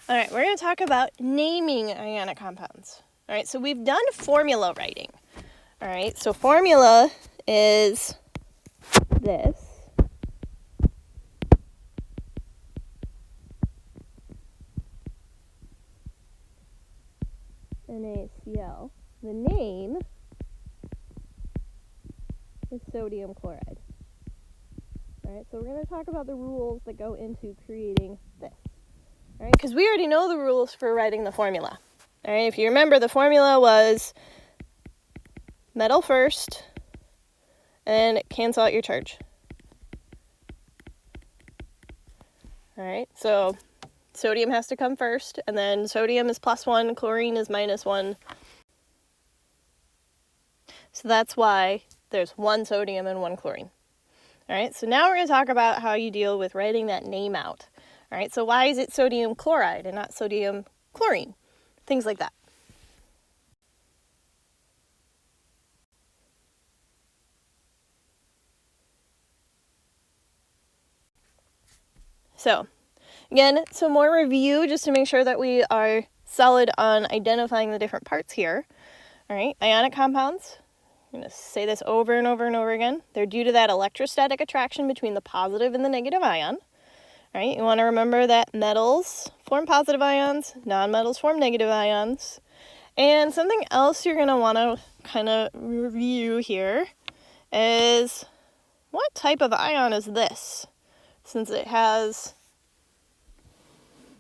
All right, we're going to talk about naming ionic compounds. All right, so we've done formula writing. All right, so formula is this. NaCl. The name is sodium chloride. All right, so we're going to talk about the rules that go into creating this. All right, because we already know the rules for writing the formula. All right, if you remember, the formula was metal first and cancel out your charge. All right, so sodium has to come first, and then sodium is +1, chlorine is -1. So that's why there's 1 sodium and 1 chlorine. All right, so now we're going to talk about how you deal with writing that name out. All right, so why is it sodium chloride and not sodium chlorine? Things like that. So, again, some more review just to make sure that we are solid on identifying the different parts here. All right, ionic compounds. I'm going to say this over and over and over again. They're due to that electrostatic attraction between the positive and the negative ion. All right, you want to remember that metals form positive ions, nonmetals form negative ions. And something else you're going to want to kind of review here is what type of ion is this? Since it has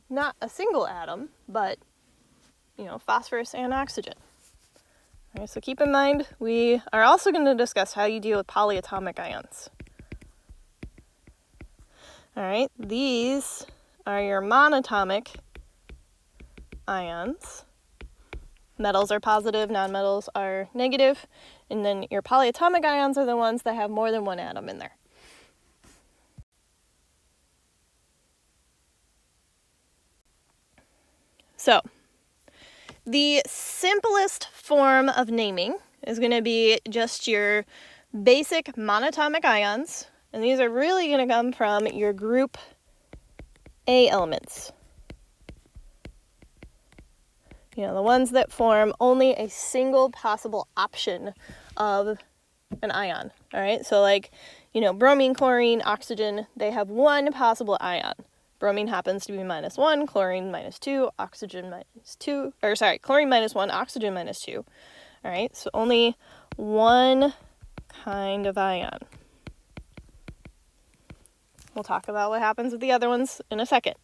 not a single atom, but, phosphorus and oxygen. All right, so keep in mind, we are also going to discuss how you deal with polyatomic ions. All right, these are your monatomic ions. Metals are positive, nonmetals are negative, and then your polyatomic ions are the ones that have more than one atom in there. So, the simplest form of naming is going to be just your basic monatomic ions. And these are really going to come from your group A elements. The ones that form only a single possible option of an ion. All right, so like, bromine, chlorine, oxygen, they have one possible ion. Bromine happens to be -1, chlorine -2, oxygen -2, chlorine -1, oxygen -2. All right, so only one kind of ion. We'll talk about what happens with the other ones in a second.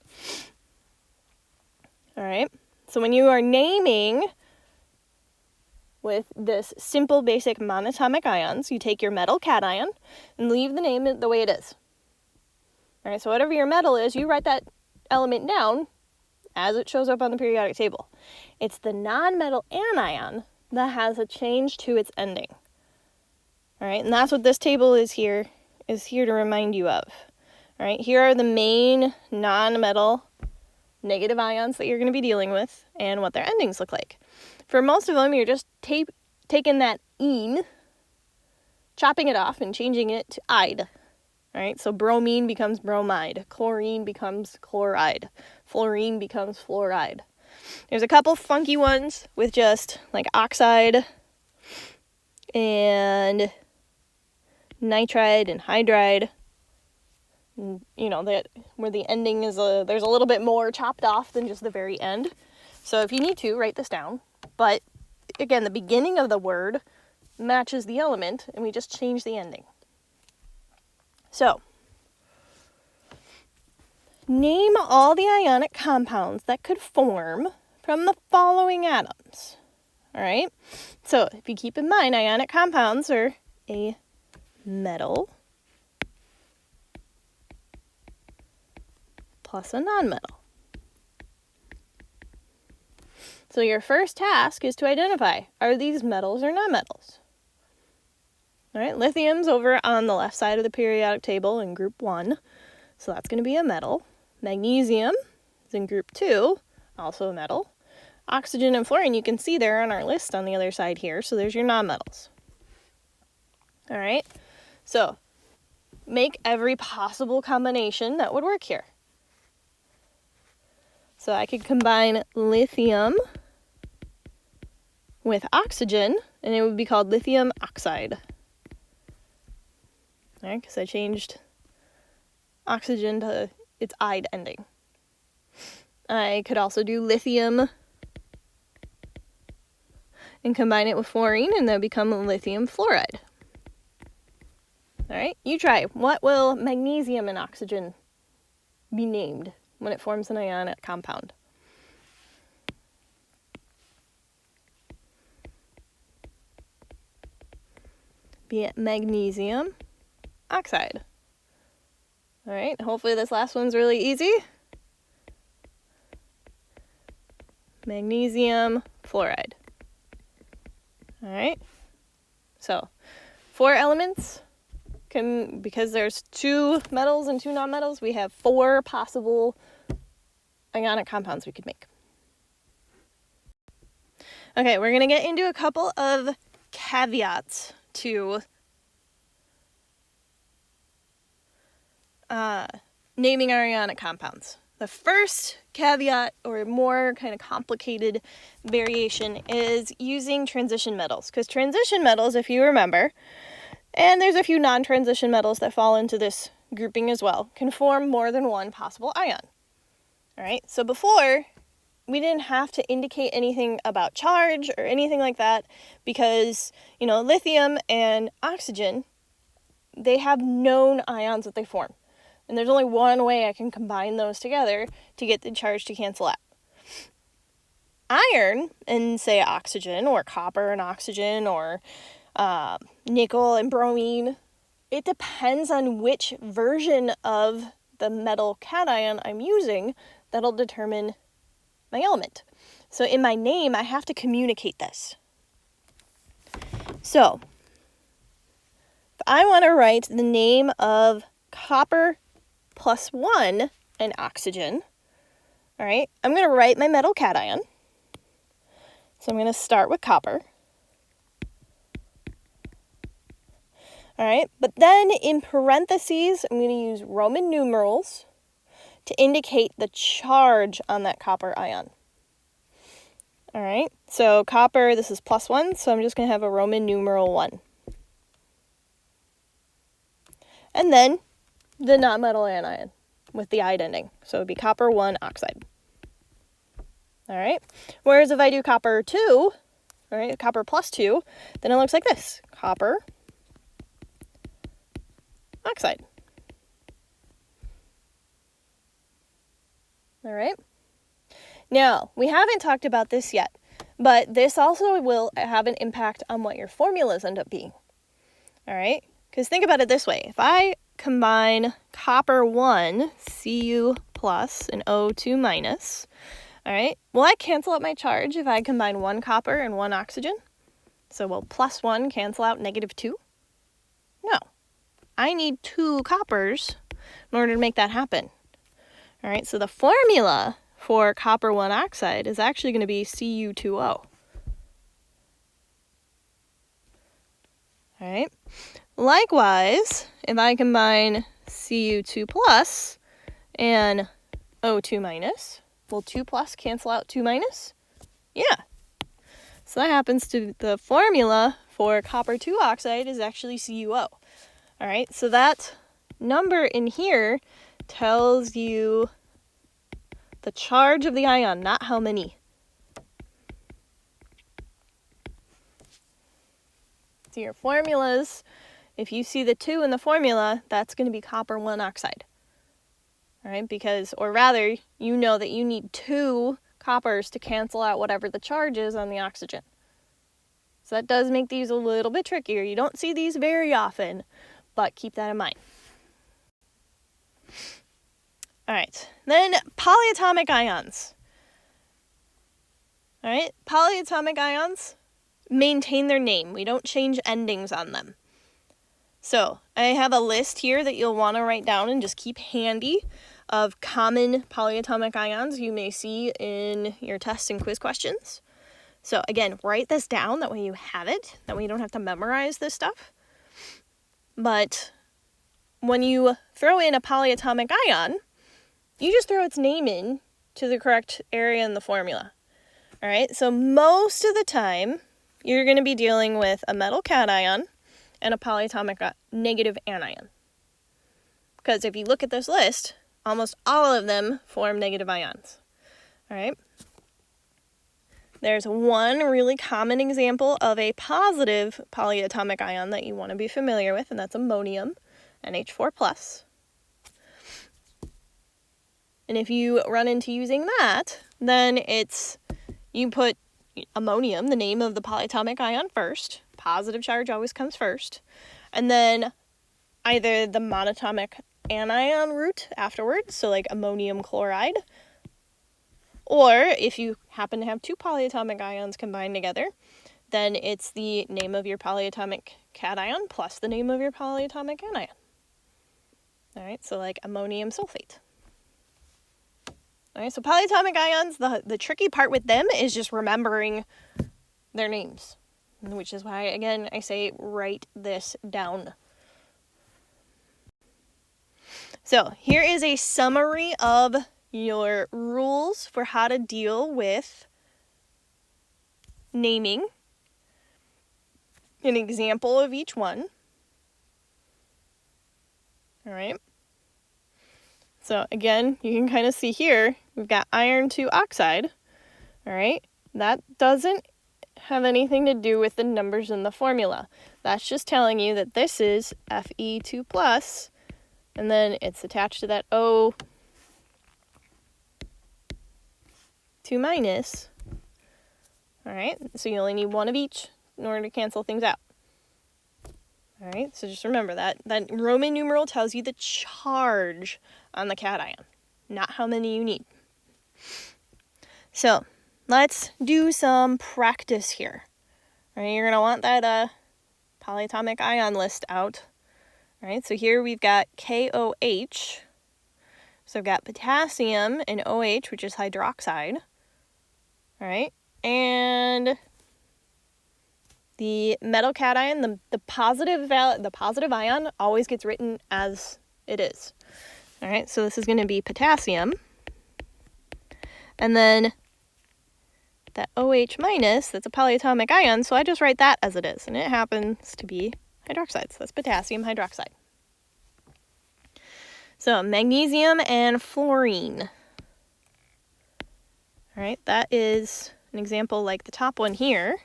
All right, so when you are naming with this simple basic monatomic ions, you take your metal cation and leave the name the way it is. All right, so whatever your metal is, you write that element down as it shows up on the periodic table. It's the nonmetal anion that has a change to its ending. All right, and that's what this table is here to remind you of. All right, here are the main nonmetal negative ions that you're going to be dealing with and what their endings look like. For most of them, you're just taking that -ene, chopping it off and changing it to -ide. All right, so bromine becomes bromide, chlorine becomes chloride, fluorine becomes fluoride. There's a couple funky ones with just like oxide and nitride and hydride. That where the ending is there's a little bit more chopped off than just the very end. So if you need to, write this down. But again, the beginning of the word matches the element, and we just change the ending. So, name all the ionic compounds that could form from the following atoms. All right? So, if you keep in mind, ionic compounds are a metal plus a nonmetal. So your first task is to identify, are these metals or nonmetals? All right, lithium's over on the left side of the periodic table in group 1, so that's going to be a metal. Magnesium is in group 2, also a metal. Oxygen and fluorine you can see there on our list on the other side here, so there's your nonmetals. All right, so make every possible combination that would work here. So I could combine lithium with oxygen, and it would be called lithium oxide. All right, because I changed oxygen to its "ide" ending. I could also do lithium and combine it with fluorine, and that would become lithium fluoride. All right, you try. What will magnesium and oxygen be named when it forms an ionic compound? Be it magnesium oxide. All right, hopefully this last one's really easy. Magnesium fluoride. All right, so 4 elements. Because there's 2 metals and 2 nonmetals, we have 4 possible ionic compounds we could make. Okay, we're going to get into a couple of caveats to naming our ionic compounds. The first caveat, or more kind of complicated variation, is using transition metals. Because transition metals, if you remember, and there's a few non-transition metals that fall into this grouping as well, can form more than one possible ion. All right, so before, we didn't have to indicate anything about charge or anything like that because, lithium and oxygen, they have known ions that they form. And there's only one way I can combine those together to get the charge to cancel out. Iron and, say, oxygen, or copper and oxygen, or nickel and bromine, it depends on which version of the metal cation I'm using that'll determine my element. So in my name, I have to communicate this. So if I want to write the name of copper +1 and oxygen, all right, I'm going to write my metal cation. So I'm going to start with copper. All right, but then in parentheses, I'm going to use Roman numerals to indicate the charge on that copper ion. All right, so copper, this is +1, so I'm just going to have a Roman numeral 1. And then the nonmetal anion with the "ide" ending. So it would be copper 1 oxide. All right, whereas if I do copper 2, all right, copper +2, then it looks like this: copper oxide. All right. Now, we haven't talked about this yet, but this also will have an impact on what your formulas end up being. All right? Because think about it this way. If I combine copper 1, Cu+, and O2-, all right, will I cancel out my charge if I combine 1 copper and 1 oxygen? So will +1 cancel out -2? No. I need 2 coppers in order to make that happen. All right, so the formula for copper 1 oxide is actually going to be Cu2O. All right. Likewise, if I combine Cu2+ and O2-, will 2+ cancel out 2-? Yeah. So that happens to the formula for copper 2 oxide is actually CuO. All right, so that number in here tells you the charge of the ion, not how many. So your formulas, if you see the 2 in the formula, that's going to be copper 1 oxide. All right, because, or rather, you know that you need 2 coppers to cancel out whatever the charge is on the oxygen. So that does make these a little bit trickier. You don't see these very often, but keep that in mind. All right, then polyatomic ions. All right, polyatomic ions maintain their name. We don't change endings on them. So I have a list here that you'll want to write down and just keep handy of common polyatomic ions you may see in your tests and quiz questions. So again, write this down, that way you have it, that way you don't have to memorize this stuff. But when you throw in a polyatomic ion, you just throw its name in to the correct area in the formula. All right, so most of the time, you're going to be dealing with a metal cation and a polyatomic negative anion. Because if you look at this list, almost all of them form negative ions. All right. There's one really common example of a positive polyatomic ion that you want to be familiar with, and that's ammonium, NH4+. And if you run into using that, then you put ammonium, the name of the polyatomic ion, first. Positive charge always comes first. And then either the monatomic anion root afterwards, so like ammonium chloride. Or if you happen to have two polyatomic ions combined together, then it's the name of your polyatomic cation plus the name of your polyatomic anion. All right, so like ammonium sulfate. All right, so polyatomic ions, the tricky part with them is just remembering their names, which is why, again, I say write this down. So here is a summary of your rules for how to deal with naming. An example of each one. All right. So again, you can kind of see here, we've got iron 2 oxide, all right? That doesn't have anything to do with the numbers in the formula. That's just telling you that this is Fe2+, and then it's attached to that O2-, all right? So you only need one of each in order to cancel things out. All right, so just remember that Roman numeral tells you the charge on the cation, not how many you need. So let's do some practice here. All right, you're going to want that polyatomic ion list out. All right, so here we've got KOH. So I've got potassium and OH, which is hydroxide. All right, and the metal cation, the positive ion always gets written as it is. All right, so this is going to be potassium. And then that OH minus, that's a polyatomic ion, so I just write that as it is. And it happens to be hydroxide, so that's potassium hydroxide. So magnesium and fluorine. All right, that is an example like the top one here.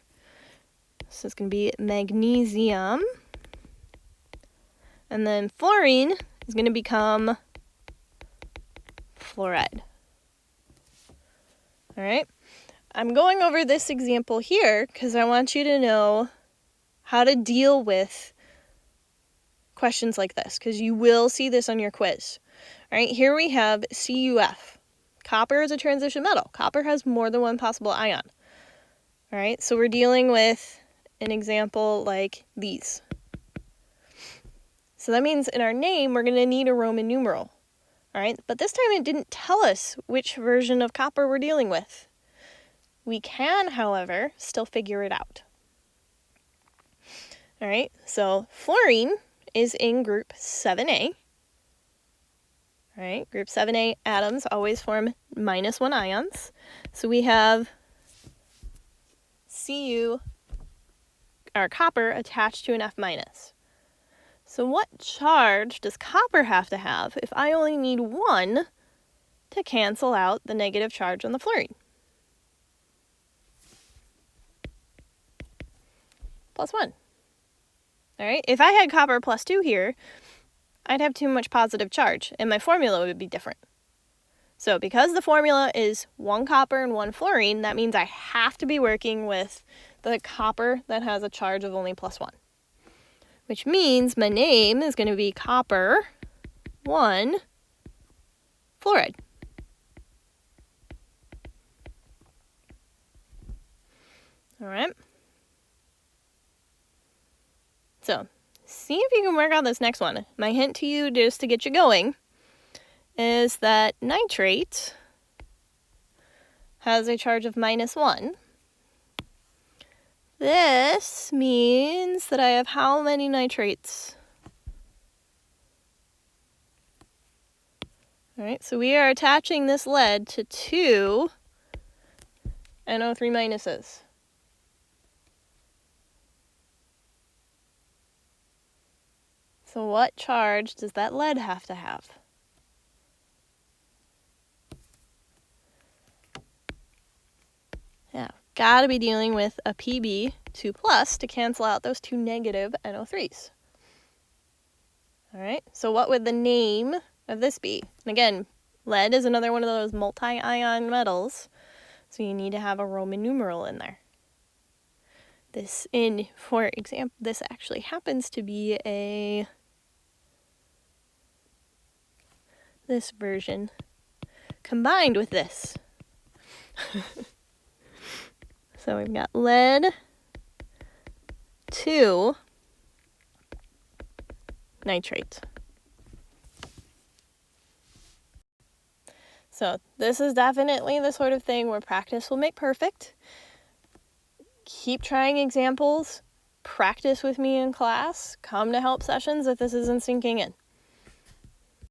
So it's going to be magnesium. And then fluorine is going to become fluoride. All right. I'm going over this example here because I want you to know how to deal with questions like this, because you will see this on your quiz. All right. Here we have CuF. Copper is a transition metal. Copper has more than one possible ion. All right. So we're dealing with an example like these. So that means in our name, we're going to need a Roman numeral. All right, but this time it didn't tell us which version of copper we're dealing with. We can, however, still figure it out. All right, so fluorine is in group 7A. All right, group 7A atoms always form -1 ions. So we have Cu, our copper, attached to an F-. So what charge does copper have to have if I only need one to cancel out the negative charge on the fluorine? +1. All right, if I had copper +2 here, I'd have too much positive charge, and my formula would be different. So because the formula is 1 copper and 1 fluorine, that means I have to be working with the copper that has a charge of only +1. Which means my name is going to be copper 1 fluoride. All right. So see if you can work out this next one. My hint to you, just to get you going, is that nitrate has a charge of -1. This means that I have how many nitrates? All right, so we are attaching this lead to 2 NO3 minuses. So what charge does that lead have to have? Yeah, gotta be dealing with a Pb 2+ to cancel out those 2 negative NO3s. All right, so what would the name of this be? And again, lead is another one of those multi-ion metals, so you need to have a Roman numeral in there. For example, this actually happens to be this version combined with this. So we've got lead 2 nitrate. So this is definitely the sort of thing where practice will make perfect. Keep trying examples, practice with me in class, come to help sessions if this isn't sinking in.